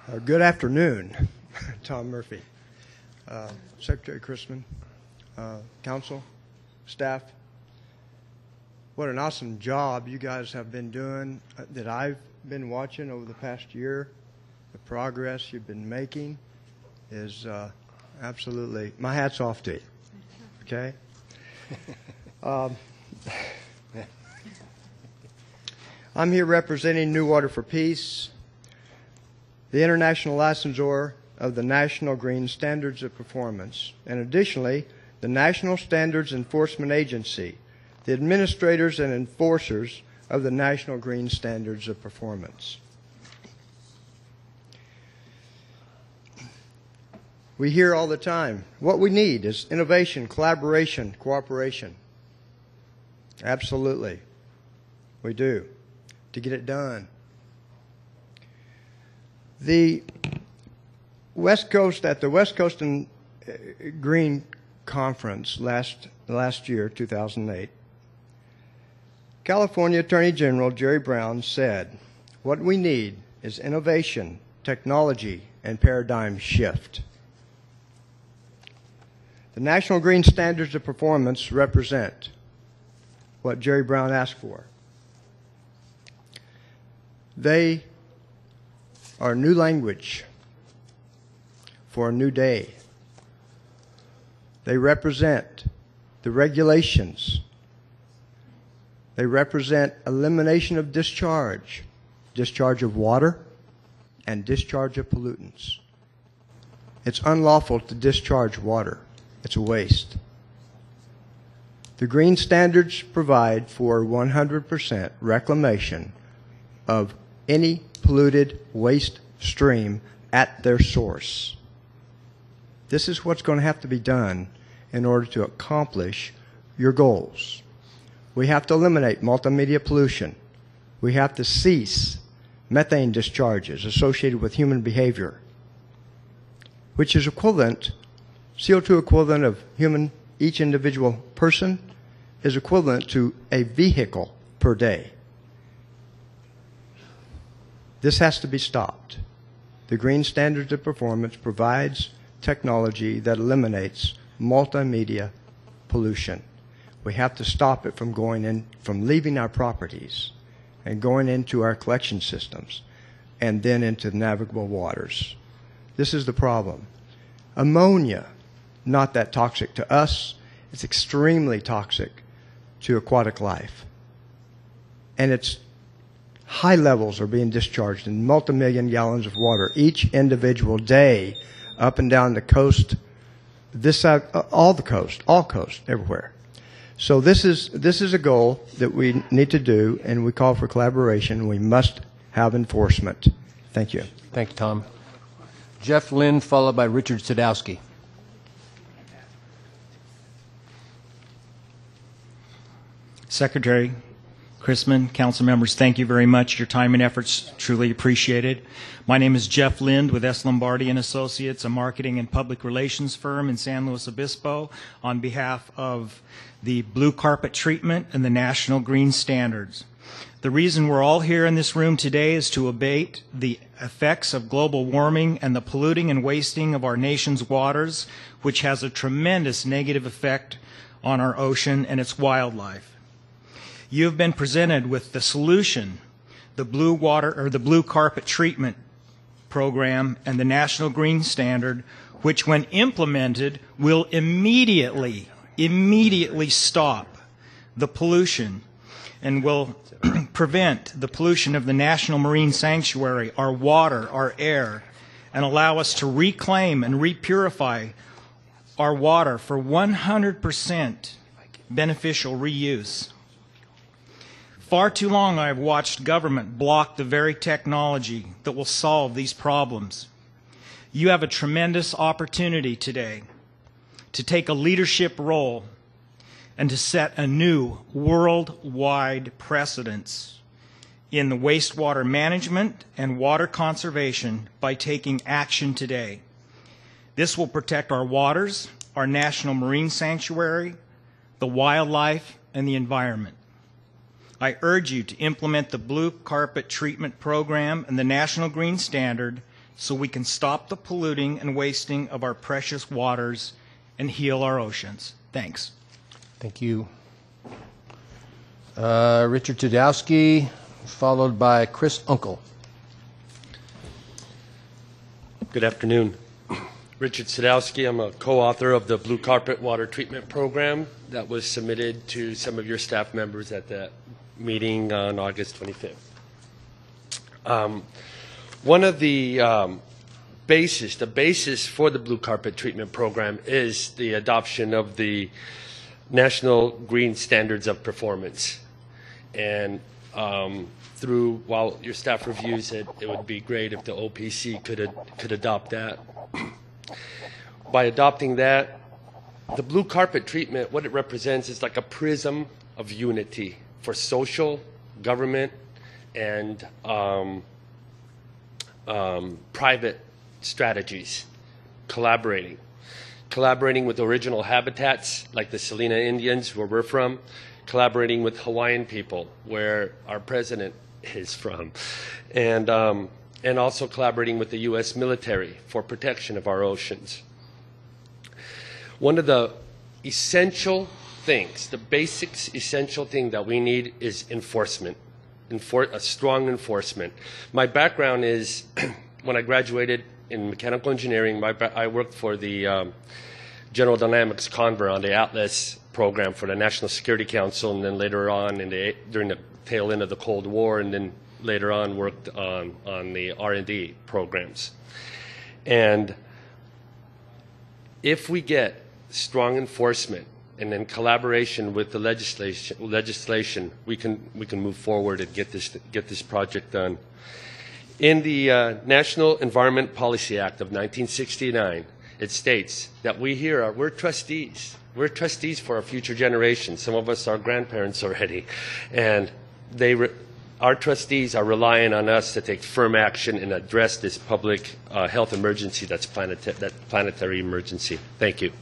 Good afternoon, Tom Murphy, Secretary Chrisman, Council, staff. What an awesome job you guys have been doing that I've been watching over the past year. The progress you've been making is absolutely, my hat's off to you, okay? I'm here representing New Water for Peace, the international licensor of the National Green Standards of Performance, and additionally, the National Standards Enforcement Agency, the administrators and enforcers of the National Green Standards of Performance. We hear all the time, what we need is innovation, collaboration, cooperation. Absolutely, we do, to get it done. The West Coast, at the West Coast and Green Conference last year, 2008, California Attorney General Jerry Brown said, what we need is innovation, technology, and paradigm shift. The National Green Standards of Performance represent what Jerry Brown asked for. They are new language for a new day. They represent the regulations. They represent elimination of discharge of water, and discharge of pollutants. It's unlawful to discharge water. It's a waste. The green standards provide for 100% reclamation of any polluted waste stream at their source. This is what's going to have to be done in order to accomplish your goals. We have to eliminate multimedia pollution. We have to cease methane discharges associated with human behavior, which is equivalent, CO2 equivalent of each individual person is equivalent to a vehicle per day. This has to be stopped. The Green Standards of Performance provides technology that eliminates multimedia pollution. We have to stop it from leaving our properties and going into our collection systems and then into navigable waters. This is the problem. Ammonia, not that toxic to us, it's extremely toxic to aquatic life. And it's high levels are being discharged in multi-million gallons of water each individual day up and down the coast, this side, all coast, everywhere. So this is a goal that we need to do, and we call for collaboration. We must have enforcement. Thank you. Thank you, Tom. Jeff Lind, followed by Richard Sadowski. Secretary Chrisman, council members, thank you very much. Your time and efforts truly appreciated. My name is Jeff Lind with S. Lombardi & Associates, a marketing and public relations firm in San Luis Obispo, on behalf of the Blue Carpet Treatment and the National Green Standards. The reason we're all here in this room today is to abate the effects of global warming and the polluting and wasting of our nation's waters, which has a tremendous negative effect on our ocean and its wildlife. You have been presented with the solution, the Blue Carpet Treatment Program and the National Green Standard, which when implemented will immediately stop the pollution and will prevent the pollution of the National Marine Sanctuary, our water, our air, and allow us to reclaim and repurify our water for 100% beneficial reuse. Far too long I have watched government block the very technology that will solve these problems. You have a tremendous opportunity today to take a leadership role and to set a new worldwide precedence in the wastewater management and water conservation by taking action today. This will protect our waters, our National Marine Sanctuary, the wildlife, and the environment. I urge you to implement the Blue Carpet Treatment Program and the National Green Standard so we can stop the polluting and wasting of our precious waters and heal our oceans. Thanks. Thank you. Richard Tudowski, followed by Chris Uncle. Good afternoon. Richard Sadowski. I'm a co-author of the Blue Carpet Water Treatment Program that was submitted to some of your staff members at that meeting on August 25th. One of the basis for the Blue Carpet Treatment Program is the adoption of the National Green Standards of Performance. And while your staff reviews it, it would be great if the OPC could adopt that. By adopting that, the blue carpet treatment, what it represents is like a prism of unity for social, government, and private strategies, collaborating with original habitats like the Salina Indians, where we're from, collaborating with Hawaiian people, where our president is from, and also collaborating with the U.S. military for protection of our oceans. One of the essential things, the basic essential thing that we need is enforcement, a strong enforcement. My background is, when I graduated in mechanical engineering, I worked for the General Dynamics Conver on the Atlas program for the National Security Council, and then later on during the tail end of the Cold War, and then later on worked on the R&D programs. And if we get strong enforcement and then collaboration with the legislation, we can move forward and get this project done. In the National Environment Policy Act of 1969, it states that we're trustees. We're trustees for our future generations. Some of us are grandparents already, and our trustees are relying on us to take firm action and address this public health emergency that's planetary emergency. Thank you.